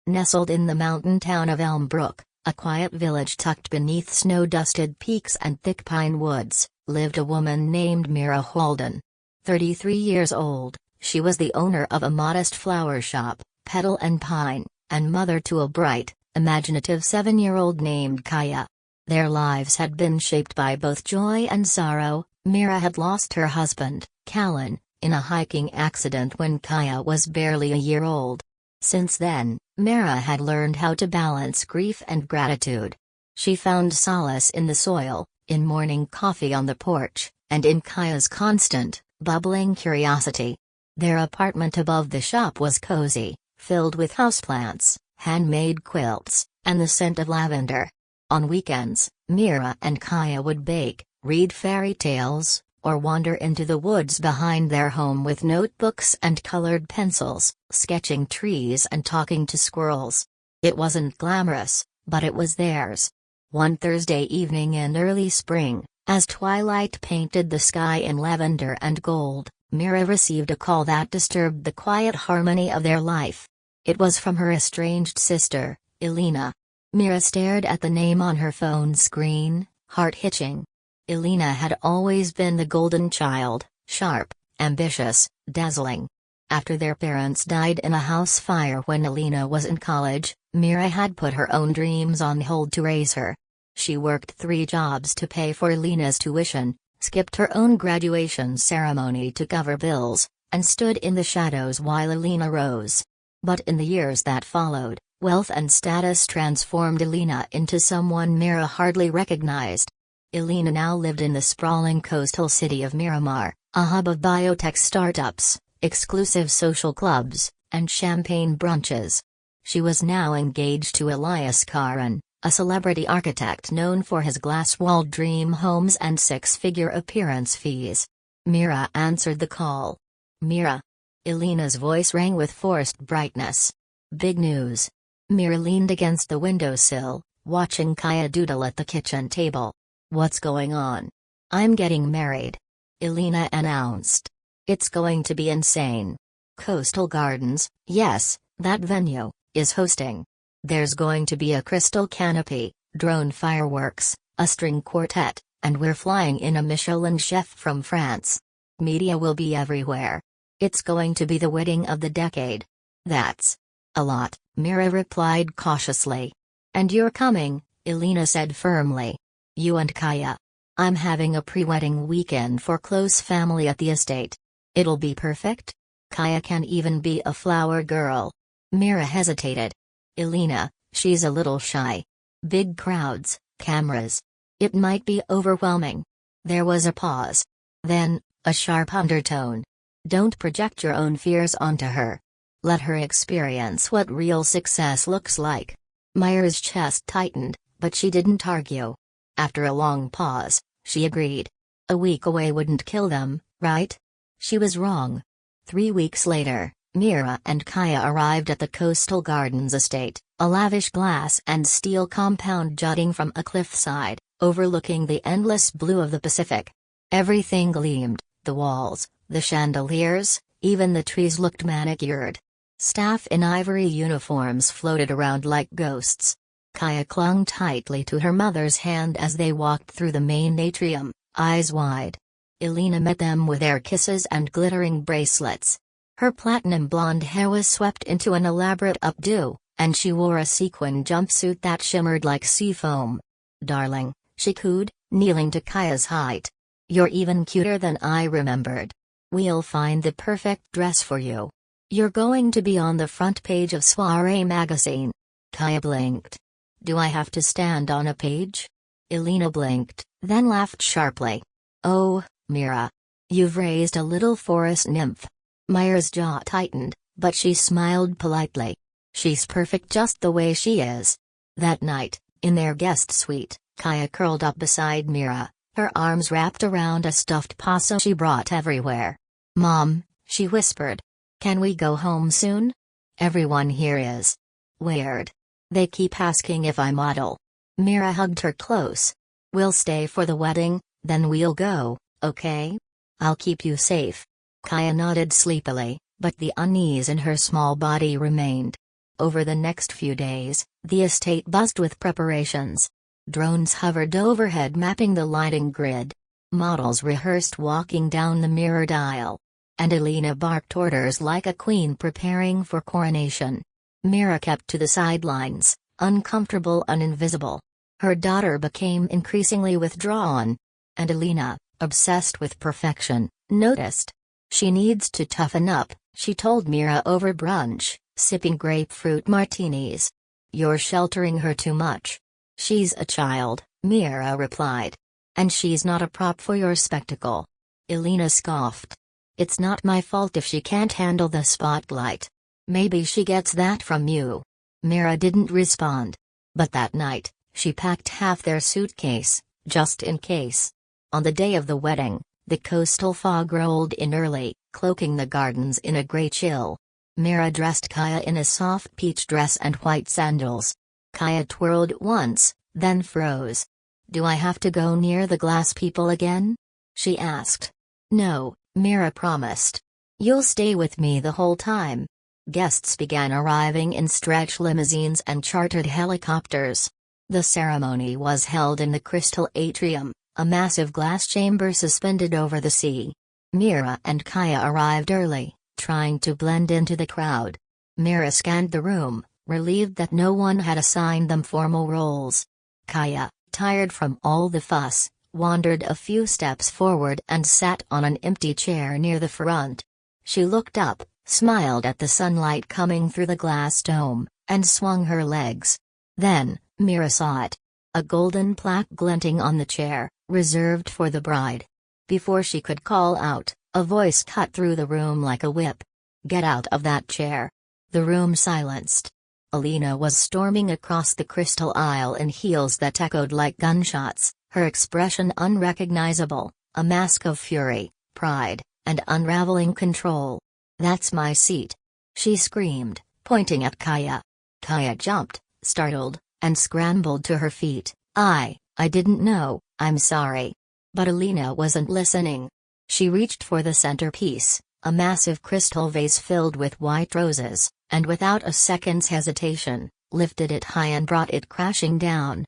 Nestled in the mountain town of Elmbrook, a quiet village tucked beneath snow-dusted peaks and thick pine woods, lived a woman named Mira Halden. 33 years old, she was the owner of a modest flower shop, Petal and Pine, and mother to a bright, imaginative 7-year-old named Kaia. Their lives had been shaped by both joy and sorrow. Mira had lost her husband, Callan, in a hiking accident when Kaia was barely a year old. Since then, Mira had learned how to balance grief and gratitude. She found solace in the soil, in morning coffee on the porch, and in Kaia's constant, bubbling curiosity. Their apartment above the shop was cozy, filled with houseplants, handmade quilts, and the scent of lavender. On weekends, Mira and Kaia would bake, read fairy tales, or wander into the woods behind their home with notebooks and colored pencils, sketching trees and talking to squirrels. It wasn't glamorous, but it was theirs. One Thursday evening in early spring, as twilight painted the sky in lavender and gold, Mira received a call that disturbed the quiet harmony of their life. It was from her estranged sister, Alina. Mira stared at the name on her phone screen, heart hitching. Alina had always been the golden child, sharp, ambitious, dazzling. After their parents died in a house fire when Alina was in college, Mira had put her own dreams on hold to raise her. She worked 3 jobs to pay for Alina's tuition, skipped her own graduation ceremony to cover bills, and stood in the shadows while Alina rose. But in the years that followed, wealth and status transformed Alina into someone Mira hardly recognized. Alina now lived in the sprawling coastal city of Miramar, a hub of biotech startups, exclusive social clubs, and champagne brunches. She was now engaged to Elias Karan, a celebrity architect known for his glass-walled dream homes and 6-figure appearance fees. Mira answered the call. Mira. Alina's voice rang with forced brightness. Big news. Mira leaned against the windowsill, watching Kaia doodle at the kitchen table. What's going on? I'm getting married. Alina announced. It's going to be insane. Coastal Gardens, yes, that venue, is hosting. There's going to be a crystal canopy, drone fireworks, a string quartet, and we're flying in a Michelin chef from France. Media will be everywhere. It's going to be the wedding of the decade. That's a lot, Mira replied cautiously. And you're coming, Alina said firmly. You and Kaia. I'm having a pre-wedding weekend for close family at the estate. It'll be perfect? Kaia can even be a flower girl. Mira hesitated. Alina, she's a little shy. Big crowds, cameras. It might be overwhelming. There was a pause. Then, a sharp undertone. Don't project your own fears onto her. Let her experience what real success looks like. Mira's chest tightened, but she didn't argue. After a long pause, she agreed. A week away wouldn't kill them, right? She was wrong. 3 weeks later, Mira and Kaia arrived at the Coastal Gardens estate, a lavish glass and steel compound jutting from a cliffside, overlooking the endless blue of the Pacific. Everything gleamed, the walls, the chandeliers, even the trees looked manicured. Staff in ivory uniforms floated around like ghosts. Kaia clung tightly to her mother's hand as they walked through the main atrium, eyes wide. Alina met them with air kisses and glittering bracelets. Her platinum blonde hair was swept into an elaborate updo, and she wore a sequin jumpsuit that shimmered like sea foam. Darling, she cooed, kneeling to Kaia's height. You're even cuter than I remembered. We'll find the perfect dress for you. You're going to be on the front page of Soirée magazine. Kaia blinked. Do I have to stand on a page? Alina blinked, then laughed sharply. Oh, Mira. You've raised a little forest nymph. Mira's jaw tightened, but she smiled politely. She's perfect just the way she is. That night, in their guest suite, Kaia curled up beside Mira, her arms wrapped around a stuffed possum she brought everywhere. Mom, she whispered. Can we go home soon? Everyone here is weird. They keep asking if I model. Mira hugged her close. We'll stay for the wedding, then we'll go, okay? I'll keep you safe. Kaia nodded sleepily, but the unease in her small body remained. Over the next few days, the estate buzzed with preparations. Drones hovered overhead mapping the lighting grid. Models rehearsed walking down the mirrored aisle. And Alina barked orders like a queen preparing for coronation. Mira kept to the sidelines, uncomfortable and invisible. Her daughter became increasingly withdrawn. And Alina, obsessed with perfection, noticed. She needs to toughen up, she told Mira over brunch, sipping grapefruit martinis. You're sheltering her too much. She's a child, Mira replied. And she's not a prop for your spectacle. Alina scoffed. It's not my fault if she can't handle the spotlight. Maybe she gets that from you. Mira didn't respond. But that night, she packed half their suitcase, just in case. On the day of the wedding, the coastal fog rolled in early, cloaking the gardens in a grey chill. Mira dressed Kaia in a soft peach dress and white sandals. Kaia twirled once, then froze. Do I have to go near the glass people again? She asked. No, Mira promised. You'll stay with me the whole time. Guests began arriving in stretch limousines and chartered helicopters. The ceremony was held in the crystal atrium, a massive glass chamber suspended over the sea. Mira and Kaia arrived early, trying to blend into the crowd. Mira scanned the room, relieved that no one had assigned them formal roles. Kaia, tired from all the fuss, wandered a few steps forward and sat on an empty chair near the front. She looked up, smiled at the sunlight coming through the glass dome, and swung her legs. Then, Mira saw it. A golden plaque glinting on the chair, reserved for the bride. Before she could call out, a voice cut through the room like a whip. Get out of that chair. The room silenced. Alina was storming across the crystal aisle in heels that echoed like gunshots, her expression unrecognizable, a mask of fury, pride, and unraveling control. That's my seat. She screamed, pointing at Kaia. Kaia jumped, startled, and scrambled to her feet. I didn't know, I'm sorry. But Alina wasn't listening. She reached for the centerpiece, a massive crystal vase filled with white roses, and without a second's hesitation, lifted it high and brought it crashing down.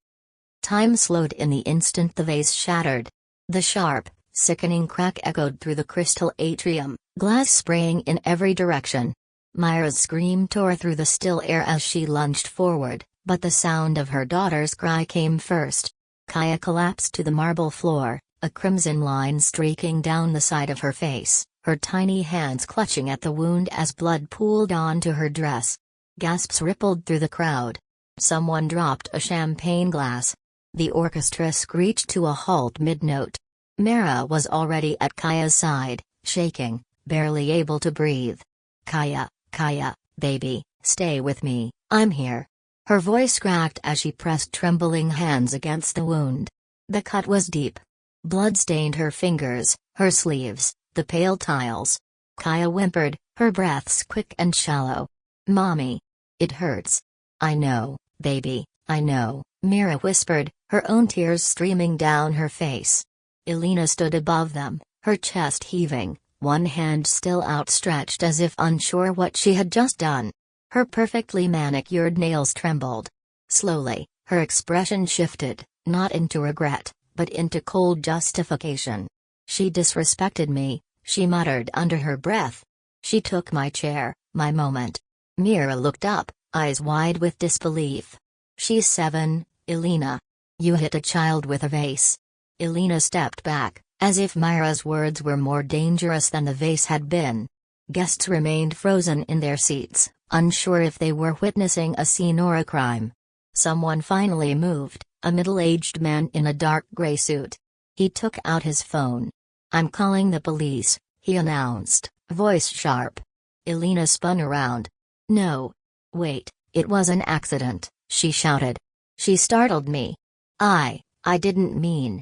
Time slowed in the instant the vase shattered. The sharp, sickening crack echoed through the crystal atrium, glass spraying in every direction. Mira's scream tore through the still air as she lunged forward, but the sound of her daughter's cry came first. Kaia collapsed to the marble floor, a crimson line streaking down the side of her face, her tiny hands clutching at the wound as blood pooled onto her dress. Gasps rippled through the crowd. Someone dropped a champagne glass. The orchestra screeched to a halt mid-note. Mira was already at Kaia's side, shaking, barely able to breathe. Kaia, baby, stay with me, I'm here. Her voice cracked as she pressed trembling hands against the wound. The cut was deep. Blood stained her fingers, her sleeves, the pale tiles. Kaia whimpered, her breaths quick and shallow. Mommy. It hurts. I know, baby, I know, Mira whispered, her own tears streaming down her face. Alina stood above them, her chest heaving, one hand still outstretched as if unsure what she had just done. Her perfectly manicured nails trembled. Slowly, her expression shifted, not into regret, but into cold justification. She disrespected me, she muttered under her breath. She took my chair, my moment. Mira looked up, eyes wide with disbelief. She's 7, Alina. You hit a child with a vase. Alina stepped back, as if Mira's words were more dangerous than the vase had been. Guests remained frozen in their seats, unsure if they were witnessing a scene or a crime. Someone finally moved, a middle-aged man in a dark gray suit. He took out his phone. I'm calling the police, he announced, voice sharp. Alina spun around. No. Wait, it was an accident, she shouted. She startled me. I didn't mean.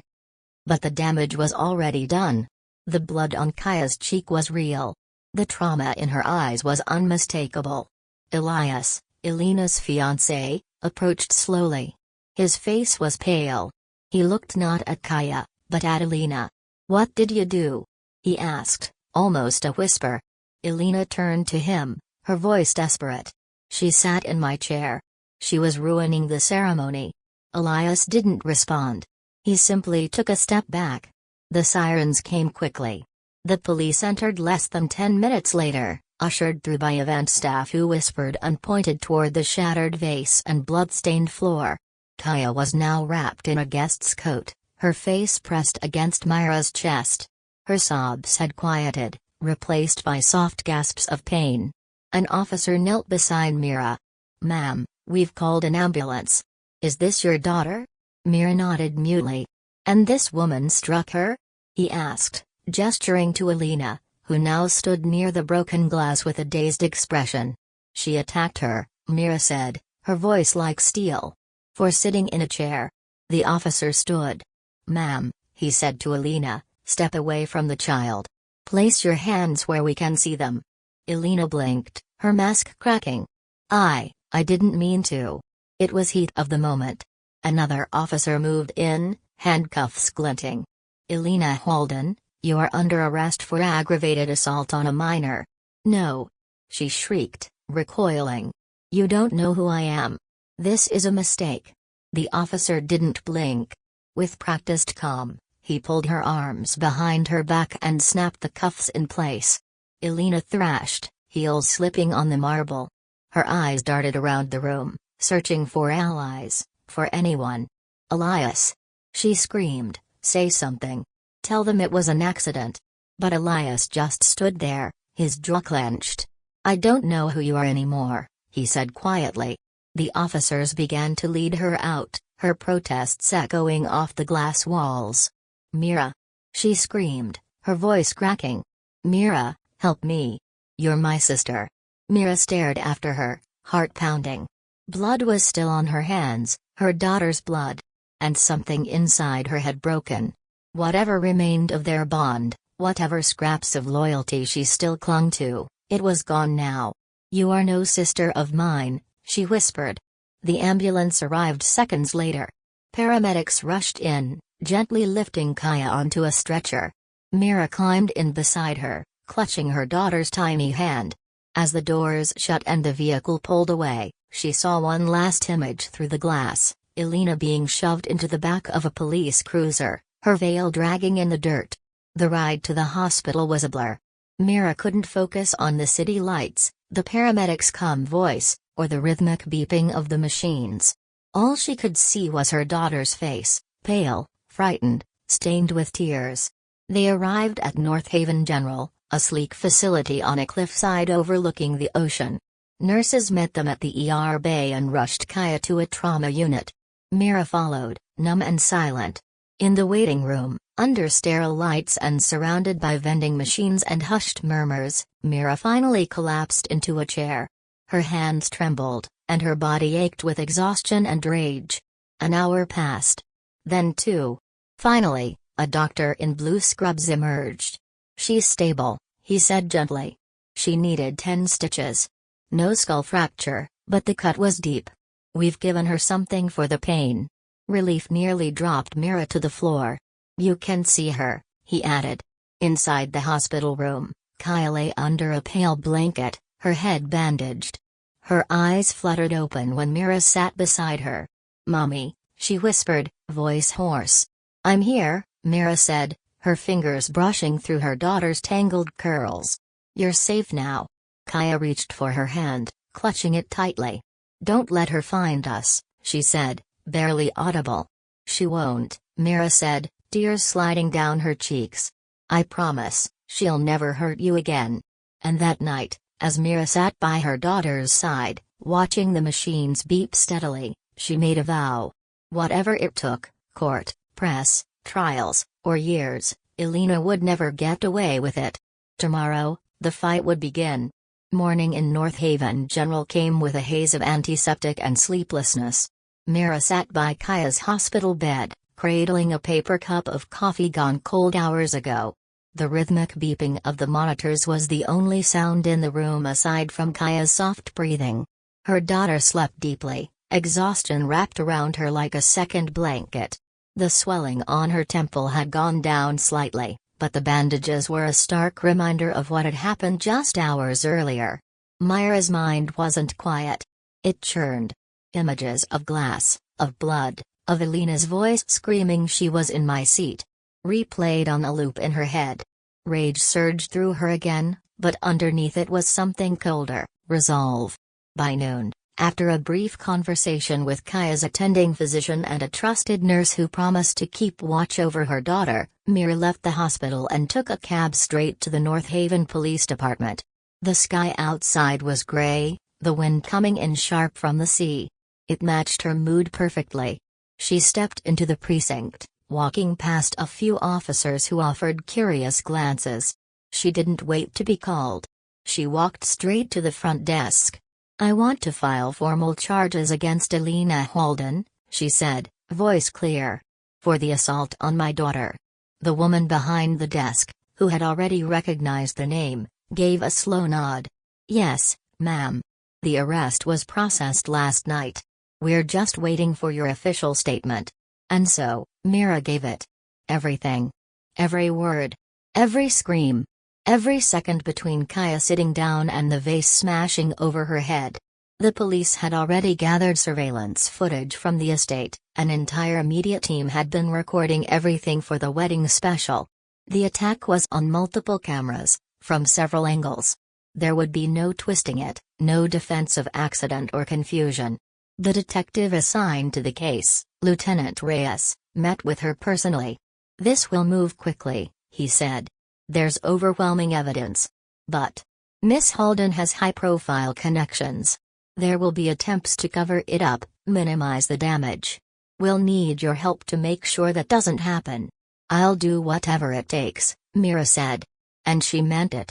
But the damage was already done. The blood on Kaia's cheek was real. The trauma in her eyes was unmistakable. Elias, Alina's fiancé, approached slowly. His face was pale. He looked not at Kaia, but at Alina. What did you do? He asked, almost a whisper. Alina turned to him, her voice desperate. She sat in my chair. She was ruining the ceremony. Elias didn't respond. He simply took a step back. The sirens came quickly. The police entered less than 10 minutes later, ushered through by event staff who whispered and pointed toward the shattered vase and blood-stained floor. Kaia was now wrapped in a guest's coat, her face pressed against Mira's chest. Her sobs had quieted, replaced by soft gasps of pain. An officer knelt beside Mira. "Ma'am, we've called an ambulance. Is this your daughter?" Mira nodded mutely. "And this woman struck her?" he asked, gesturing to Alina, who now stood near the broken glass with a dazed expression. "She attacked her," Mira said, her voice like steel. "For sitting in a chair." The officer stood. "Ma'am," he said to Alina, "step away from the child. Place your hands where we can see them." Alina blinked, her mask cracking. I didn't mean to. It was heat of the moment." Another officer moved in, handcuffs glinting. "Alina Halden, you are under arrest for aggravated assault on a minor." "No!" she shrieked, recoiling. "You don't know who I am. This is a mistake." The officer didn't blink. With practiced calm, he pulled her arms behind her back and snapped the cuffs in place. Alina thrashed, heels slipping on the marble. Her eyes darted around the room, searching for allies, for anyone. "Elias!" she screamed, "say something. Tell them it was an accident." But Elias just stood there, his jaw clenched. "I don't know who you are anymore," he said quietly. The officers began to lead her out, her protests echoing off the glass walls. "Mira!" she screamed, her voice cracking. "Mira, help me. You're my sister." Mira stared after her, heart pounding. Blood was still on her hands, her daughter's blood. And something inside her had broken. Whatever remained of their bond, whatever scraps of loyalty she still clung to, it was gone now. "You are no sister of mine," she whispered. The ambulance arrived seconds later. Paramedics rushed in, gently lifting Kaia onto a stretcher. Mira climbed in beside her, clutching her daughter's tiny hand. As the doors shut and the vehicle pulled away, she saw one last image through the glass: Alina being shoved into the back of a police cruiser, her veil dragging in the dirt. The ride to the hospital was a blur. Mira couldn't focus on the city lights, the paramedics' calm voice, or the rhythmic beeping of the machines. All she could see was her daughter's face, pale, frightened, stained with tears. They arrived at North Haven General, a sleek facility on a cliffside overlooking the ocean. Nurses met them at the ER bay and rushed Kaia to a trauma unit. Mira followed, numb and silent. In the waiting room, under sterile lights and surrounded by vending machines and hushed murmurs, Mira finally collapsed into a chair. Her hands trembled, and her body ached with exhaustion and rage. An hour passed. Then two. Finally, a doctor in blue scrubs emerged. "She's stable," he said gently. "She needed 10 stitches. No skull fracture, but the cut was deep. We've given her something for the pain." Relief nearly dropped Mira to the floor. "You can see her," he added. Inside the hospital room, Kaia lay under a pale blanket, her head bandaged. Her eyes fluttered open when Mira sat beside her. "Mommy," she whispered, voice hoarse. "I'm here," Mira said, her fingers brushing through her daughter's tangled curls. "You're safe now." Kaia reached for her hand, clutching it tightly. "Don't let her find us," she said, barely audible. "She won't," Mira said, tears sliding down her cheeks. "I promise, she'll never hurt you again." And that night, as Mira sat by her daughter's side, watching the machines beep steadily, she made a vow. Whatever it took, court, press, trials, or years, Alina would never get away with it. Tomorrow, the fight would begin. Morning in North Haven General came with a haze of antiseptic and sleeplessness. Mira sat by Kaia's hospital bed, cradling a paper cup of coffee gone cold hours ago. The rhythmic beeping of the monitors was the only sound in the room aside from Kaia's soft breathing. Her daughter slept deeply, exhaustion wrapped around her like a second blanket. The swelling on her temple had gone down slightly, but the bandages were a stark reminder of what had happened just hours earlier. Mira's mind wasn't quiet. It churned. Images of glass, of blood, of Alina's voice screaming she was in my seat. Replayed on a loop in her head. Rage surged through her again, but underneath it was something colder, resolve. By noon, after a brief conversation with Kaia's attending physician and a trusted nurse who promised to keep watch over her daughter, Mira left the hospital and took a cab straight to the North Haven Police Department. The sky outside was gray, the wind coming in sharp from the sea. It matched her mood perfectly. She stepped into the precinct, walking past a few officers who offered curious glances. She didn't wait to be called. She walked straight to the front desk. "I want to file formal charges against Alina Halden," she said, voice clear. "For the assault on my daughter." The woman behind the desk, who had already recognized the name, gave a slow nod. "Yes, ma'am. The arrest was processed last night. We're just waiting for your official statement." And so, Mira gave it. Everything. Every word. Every scream. Every second between Kaia sitting down and the vase smashing over her head. The police had already gathered surveillance footage from the estate, an entire media team had been recording everything for the wedding special. The attack was on multiple cameras, from several angles. There would be no twisting it, no defense of accident or confusion. The detective assigned to the case, Lieutenant Reyes, met with her personally. "This will move quickly," he said. "There's overwhelming evidence. But Miss Halden has high-profile connections. There will be attempts to cover it up, minimize the damage. We'll need your help to make sure that doesn't happen." "I'll do whatever it takes," Mira said. And she meant it.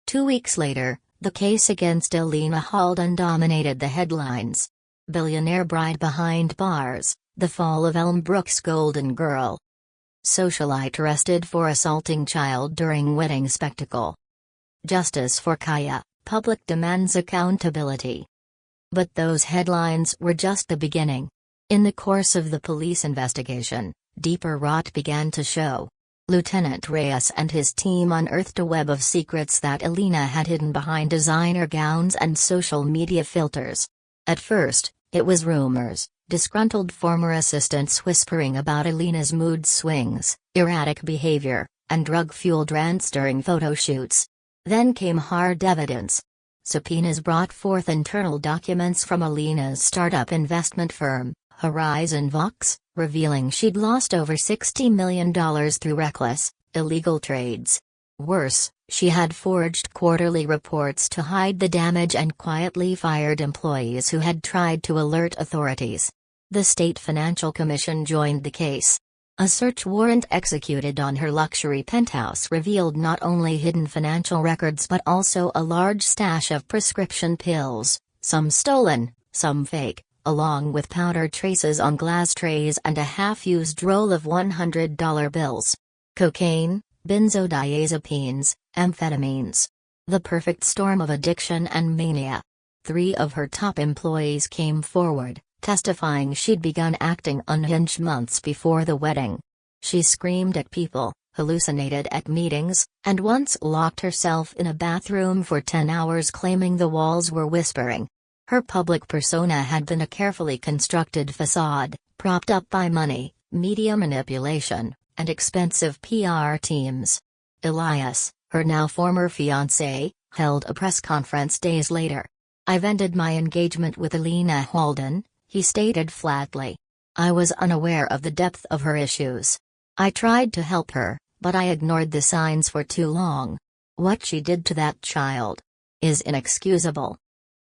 2 weeks later, the case against Alina Halden dominated the headlines. Billionaire bride behind bars, the fall of Elmbrook's golden girl. Socialite arrested for assaulting child during wedding spectacle. Justice for Kaia, public demands accountability. But those headlines were just the beginning. In the course of the police investigation, deeper rot began to show. Lieutenant Reyes and his team unearthed a web of secrets that Alina had hidden behind designer gowns and social media filters. At first, it was rumors, disgruntled former assistants whispering about Alina's mood swings, erratic behavior, and drug-fueled rants during photo shoots. Then came hard evidence. Subpoenas brought forth internal documents from Alina's startup investment firm, Horizon Vox, revealing she'd lost over $60 million through reckless, illegal trades. Worse, she had forged quarterly reports to hide the damage and quietly fired employees who had tried to alert authorities. The State Financial Commission joined the case. A search warrant executed on her luxury penthouse revealed not only hidden financial records but also a large stash of prescription pills, some stolen, some fake, along with powder traces on glass trays and a half-used roll of $100 bills. Cocaine, benzodiazepines, amphetamines. The perfect storm of addiction and mania. 3 of her top employees came forward, testifying she'd begun acting unhinged months before the wedding. She screamed at people, hallucinated at meetings, and once locked herself in a bathroom for 10 hours claiming the walls were whispering. Her public persona had been a carefully constructed facade, propped up by money, media manipulation, and expensive PR teams. Elias, her now former fiancé, held a press conference days later. "I've ended my engagement with Alina Halden," he stated flatly. "I was unaware of the depth of her issues. I tried to help her, but I ignored the signs for too long. What she did to that child is inexcusable."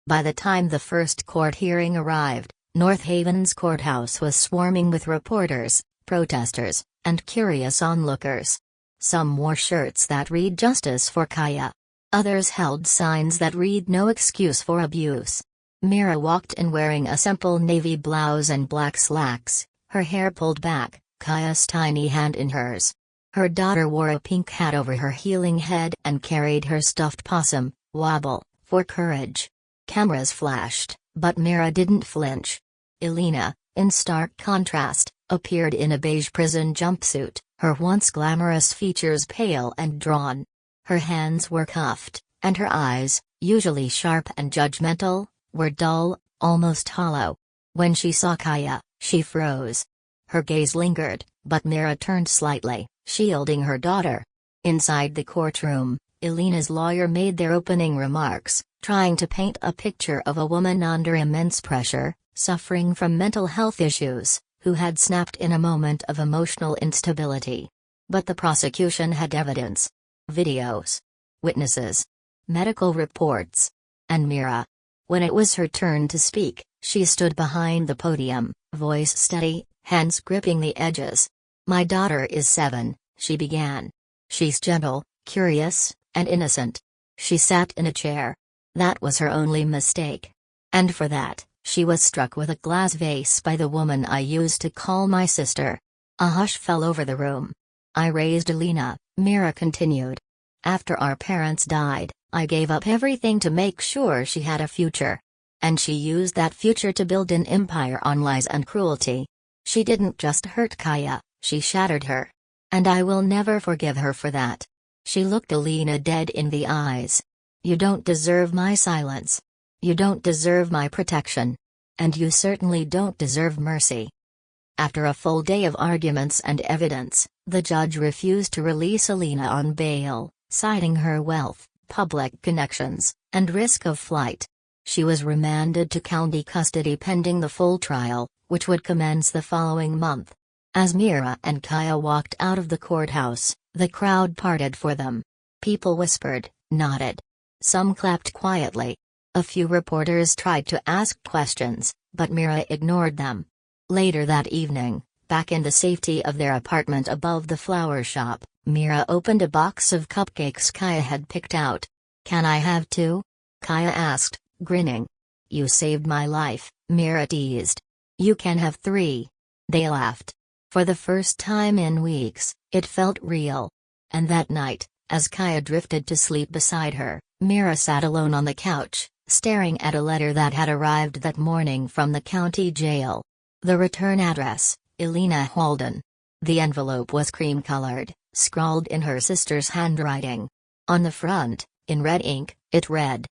By the time the first court hearing arrived, North Haven's courthouse was swarming with reporters, protesters, and curious onlookers. Some wore shirts that read "Justice for Kaia." Others held signs that read "No excuse for abuse." Mira walked in wearing a simple navy blouse and black slacks, her hair pulled back, Kaia's tiny hand in hers. Her daughter wore a pink hat over her healing head and carried her stuffed possum, Wobble, for courage. Cameras flashed, but Mira didn't flinch. Alina, in stark contrast, appeared in a beige prison jumpsuit, her once glamorous features pale and drawn. Her hands were cuffed, and her eyes, usually sharp and judgmental, were dull, almost hollow. When she saw Kaia, she froze. Her gaze lingered, but Mira turned slightly, shielding her daughter. Inside the courtroom, Alina's lawyer made their opening remarks, trying to paint a picture of a woman under immense pressure, suffering from mental health issues, who had snapped in a moment of emotional instability. But the prosecution had evidence. Videos. Witnesses. Medical reports. And Mira. When it was her turn to speak, she stood behind the podium, voice steady, hands gripping the edges. "My daughter is 7, she began. She's gentle, curious, and innocent. She sat in a chair. That was her only mistake. And for that, she was struck with a glass vase by the woman I used to call my sister." A hush fell over the room. "I raised Alina," Mira continued. "After our parents died, I gave up everything to make sure she had a future. And she used that future to build an empire on lies and cruelty. She didn't just hurt Kaia, she shattered her. And I will never forgive her for that." She looked Alina dead in the eyes. "You don't deserve my silence. You don't deserve my protection. And you certainly don't deserve mercy." After a full day of arguments and evidence, the judge refused to release Alina on bail, citing her wealth, public connections, and risk of flight. She was remanded to county custody pending the full trial, which would commence the following month. As Mira and Kaia walked out of the courthouse, the crowd parted for them. People whispered, nodded. Some clapped quietly. A few reporters tried to ask questions, but Mira ignored them. Later that evening, back in the safety of their apartment above the flower shop, Mira opened a box of cupcakes Kaia had picked out. "Can I have 2? Kaia asked, grinning. "You saved my life," Mira teased. "You can have 3. They laughed. For the first time in weeks, it felt real. And that night, as Kaia drifted to sleep beside her, Mira sat alone on the couch, staring at a letter that had arrived that morning from the county jail. The return address, Alina Halden. The envelope was cream-colored, scrawled in her sister's handwriting. On the front, in red ink, it read,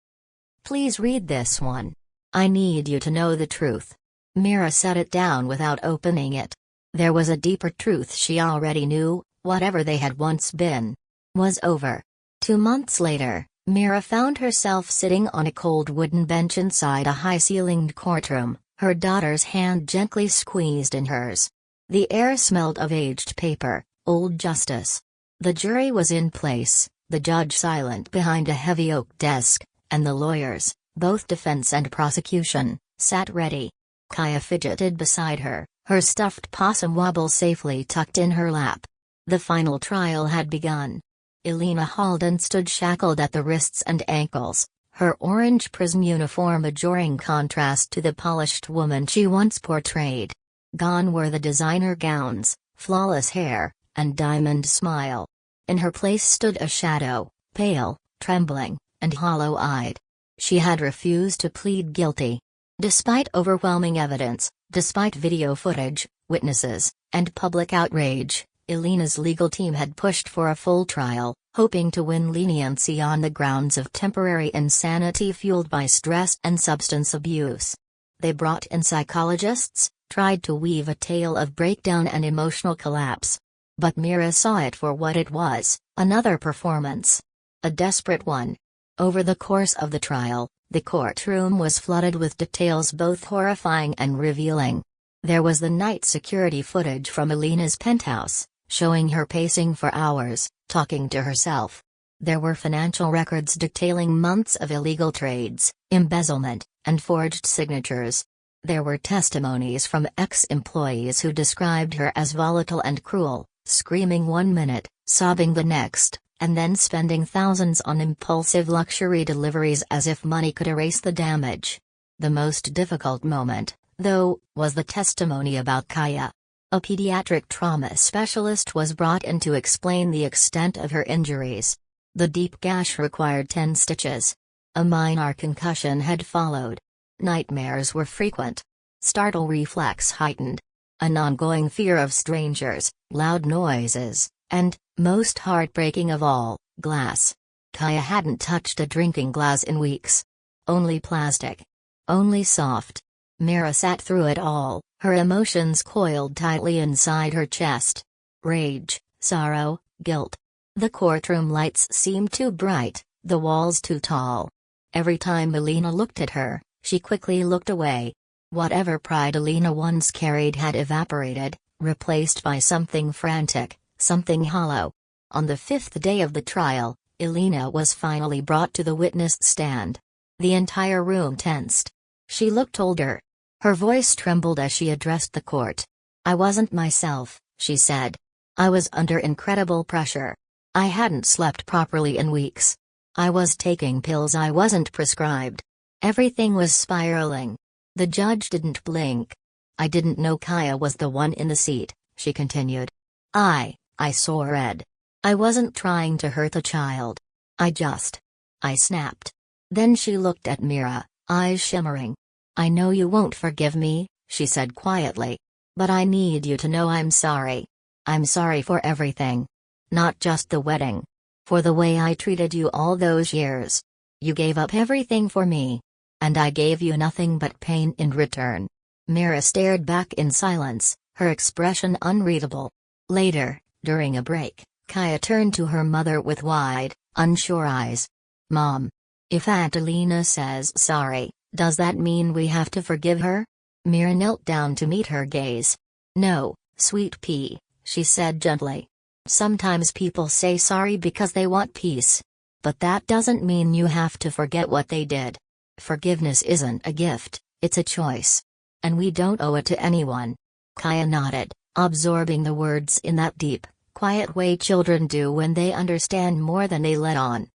"Please read this one. I need you to know the truth." Mira set it down without opening it. There was a deeper truth she already knew: whatever they had once been was over. 2 months later, Mira found herself sitting on a cold wooden bench inside a high-ceilinged courtroom, her daughter's hand gently squeezed in hers. The air smelled of aged paper, old justice. The jury was in place, the judge silent behind a heavy oak desk, and the lawyers, both defense and prosecution, sat ready. Kaia fidgeted beside her, her stuffed possum wobble safely tucked in her lap. The final trial had begun. Alina Halden stood shackled at the wrists and ankles, her orange prism uniform a jarring contrast to the polished woman she once portrayed. Gone were the designer gowns, flawless hair, and diamond smile. In her place stood a shadow, pale, trembling, and hollow-eyed. She had refused to plead guilty. Despite overwhelming evidence, despite video footage, witnesses, and public outrage, Alina's legal team had pushed for a full trial, hoping to win leniency on the grounds of temporary insanity fueled by stress and substance abuse. They brought in psychologists, tried to weave a tale of breakdown and emotional collapse. But Mira saw it for what it was: another performance. A desperate one. Over the course of the trial, the courtroom was flooded with details both horrifying and revealing. There was the night security footage from Alina's penthouse, showing her pacing for hours, talking to herself. There were financial records detailing months of illegal trades, embezzlement, and forged signatures. There were testimonies from ex-employees who described her as volatile and cruel, screaming one minute, sobbing the next, and then spending thousands on impulsive luxury deliveries as if money could erase the damage. The most difficult moment, though, was the testimony about Kaia. A pediatric trauma specialist was brought in to explain the extent of her injuries. The deep gash required 10 stitches. A minor concussion had followed. Nightmares were frequent. Startle reflex heightened. An ongoing fear of strangers, loud noises, and, most heartbreaking of all, glass. Kaia hadn't touched a drinking glass in weeks. Only plastic. Only soft. Mira sat through it all, her emotions coiled tightly inside her chest. Rage, sorrow, guilt. The courtroom lights seemed too bright, the walls too tall. Every time Alina looked at her, she quickly looked away. Whatever pride Alina once carried had evaporated, replaced by something frantic, something hollow. On the fifth day of the trial, Alina was finally brought to the witness stand. The entire room tensed. She looked older. Her voice trembled as she addressed the court. "I wasn't myself," she said. "I was under incredible pressure. I hadn't slept properly in weeks. I was taking pills I wasn't prescribed. Everything was spiraling." The judge didn't blink. "I didn't know Kaia was the one in the seat," she continued. I saw red. I wasn't trying to hurt the child. I snapped." Then she looked at Mira, eyes shimmering. "I know you won't forgive me," she said quietly. "But I need you to know I'm sorry. I'm sorry for everything. Not just the wedding. For the way I treated you all those years. You gave up everything for me. And I gave you nothing but pain in return." Mira stared back in silence, her expression unreadable. Later, during a break, Kaia turned to her mother with wide, unsure eyes. "Mom. If Aunt Alina says sorry, does that mean we have to forgive her?" Mira knelt down to meet her gaze. "No, sweet pea," she said gently. "Sometimes people say sorry because they want peace. But that doesn't mean you have to forget what they did. Forgiveness isn't a gift, it's a choice. And we don't owe it to anyone." Kaia nodded, absorbing the words in that deep, quiet way children do when they understand more than they let on.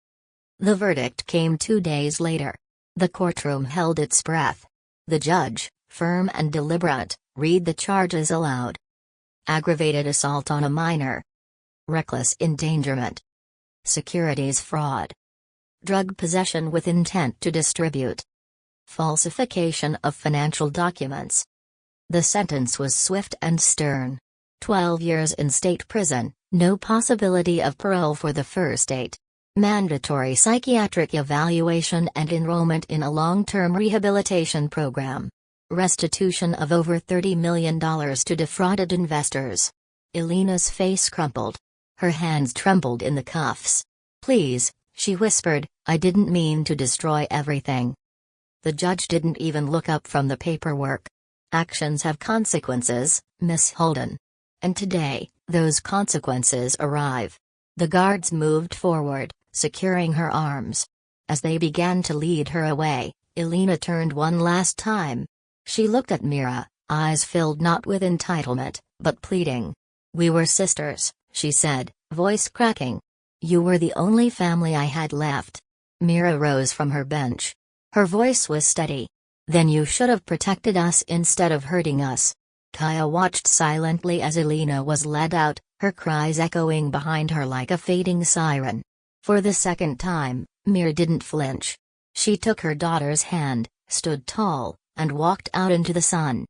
The verdict came 2 days later. The courtroom held its breath. The judge, firm and deliberate, read the charges aloud. Aggravated assault on a minor. Reckless endangerment. Securities fraud. Drug possession with intent to distribute. Falsification of financial documents. The sentence was swift and stern. 12 years in state prison, no possibility of parole for the first 8. Mandatory psychiatric evaluation and enrollment in a long-term rehabilitation program. Restitution of over $30 million to defrauded investors. Alina's face crumpled. Her hands trembled in the cuffs. "Please," she whispered, "I didn't mean to destroy everything." The judge didn't even look up from the paperwork. "Actions have consequences, Miss Halden. And today, those consequences arrive." The guards moved forward, securing her arms. As they began to lead her away, Alina turned one last time. She looked at Mira, eyes filled not with entitlement, but pleading. "We were sisters," she said, voice cracking. "You were the only family I had left." Mira rose from her bench. Her voice was steady. "Then you should have protected us instead of hurting us." Kaia watched silently as Alina was led out, her cries echoing behind her like a fading siren. For the second time, Mira didn't flinch. She took her daughter's hand, stood tall, and walked out into the sun.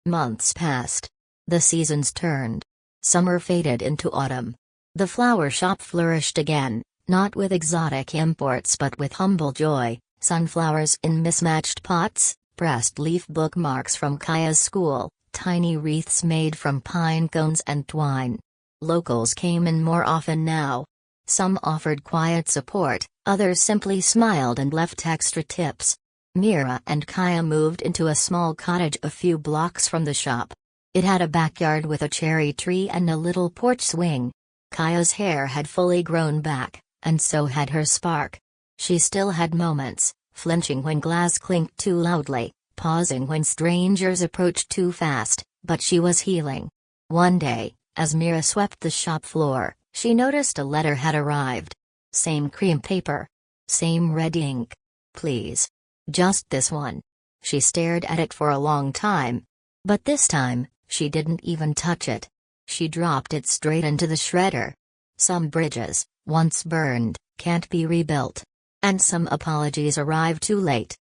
Months passed. The seasons turned. Summer faded into autumn. The flower shop flourished again, not with exotic imports but with humble joy, sunflowers in mismatched pots, pressed leaf bookmarks from Kaia's school, tiny wreaths made from pine cones and twine. Locals came in more often now. Some offered quiet support, others simply smiled and left extra tips. Mira and Kaia moved into a small cottage a few blocks from the shop. It had a backyard with a cherry tree and a little porch swing. Kaia's hair had fully grown back, and so had her spark. She still had moments, flinching when glass clinked too loudly, pausing when strangers approached too fast, but she was healing. One day, as Mira swept the shop floor, she noticed a letter had arrived. Same cream paper. Same red ink. "Please. Just this one." She stared at it for a long time. But this time, she didn't even touch it. She dropped it straight into the shredder. Some bridges, once burned, can't be rebuilt. And some apologies arrived too late.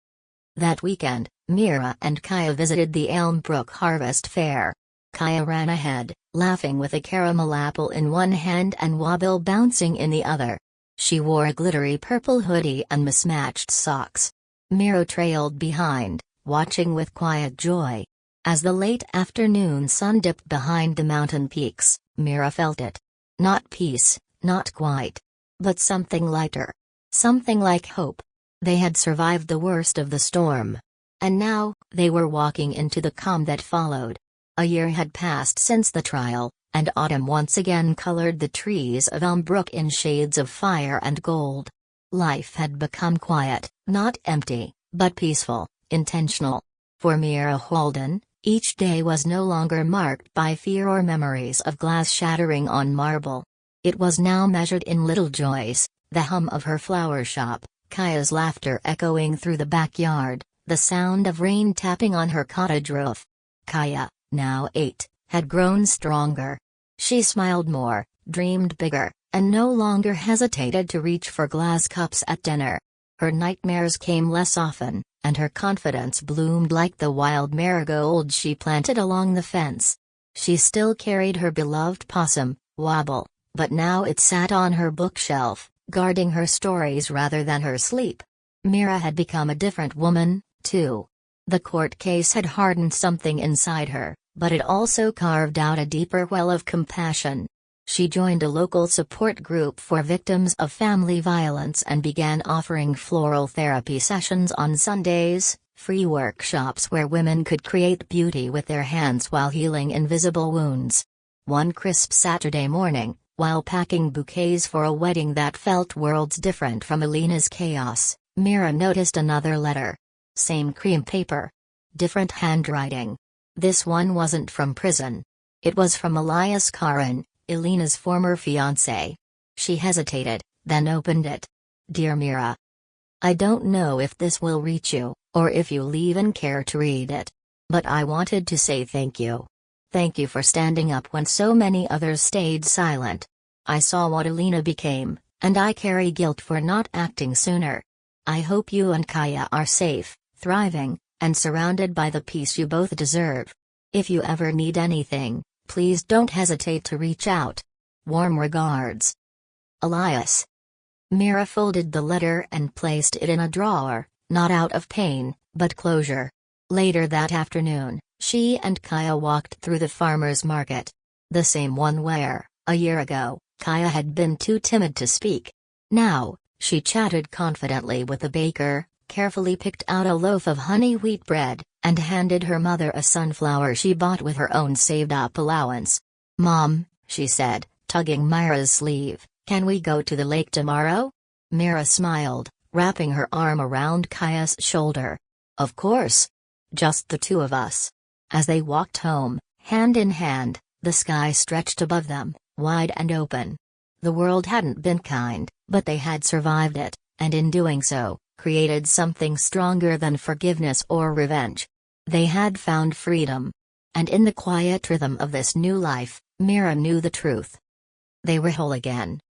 That weekend, Mira and Kaia visited the Elmbrook Harvest Fair. Kaia ran ahead, laughing with a caramel apple in one hand and wobble bouncing in the other. She wore a glittery purple hoodie and mismatched socks. Mira trailed behind, watching with quiet joy. As the late afternoon sun dipped behind the mountain peaks, Mira felt it. Not peace, not quiet. But something lighter. Something like hope. They had survived the worst of the storm. And now, they were walking into the calm that followed. A year had passed since the trial, and autumn once again colored the trees of Elmbrook in shades of fire and gold. Life had become quiet, not empty, but peaceful, intentional. For Mira Halden, each day was no longer marked by fear or memories of glass shattering on marble. It was now measured in little joys, the hum of her flower shop, Kaia's laughter echoing through the backyard, the sound of rain tapping on her cottage roof. Kaia, now 8, had grown stronger. She smiled more, dreamed bigger, and no longer hesitated to reach for glass cups at dinner. Her nightmares came less often, and her confidence bloomed like the wild marigold she planted along the fence. She still carried her beloved possum, Wobble, but now it sat on her bookshelf, guarding her stories rather than her sleep. Mira had become a different woman, too. The court case had hardened something inside her, but it also carved out a deeper well of compassion. She joined a local support group for victims of family violence and began offering floral therapy sessions on Sundays, free workshops where women could create beauty with their hands while healing invisible wounds. One crisp Saturday morning, while packing bouquets for a wedding that felt worlds different from Alina's chaos, Mira noticed another letter. Same cream paper. Different handwriting. This one wasn't from prison. It was from Elias Karan, Alina's former fiancé. She hesitated, then opened it. Dear Mira. I don't know if this will reach you, or if you'll even care to read it. But I wanted to say thank you. Thank you for standing up when so many others stayed silent. I saw what Alina became, and I carry guilt for not acting sooner. I hope you and Kaia are safe, thriving, and surrounded by the peace you both deserve. If you ever need anything, please don't hesitate to reach out. Warm regards. Elias. Mira folded the letter and placed it in a drawer, not out of pain, but closure. Later that afternoon, she and Kaia walked through the farmer's market. The same one where, a year ago, Kaia had been too timid to speak. Now, she chatted confidently with the baker, carefully picked out a loaf of honey wheat bread, and handed her mother a sunflower she bought with her own saved-up allowance. Mom, she said, tugging Mira's sleeve, can we go to the lake tomorrow? Mira smiled, wrapping her arm around Kaia's shoulder. Of course. Just the two of us. As they walked home, hand in hand, the sky stretched above them, wide and open. The world hadn't been kind, but they had survived it, and in doing so, created something stronger than forgiveness or revenge. They had found freedom. And in the quiet rhythm of this new life, Mira knew the truth. They were whole again.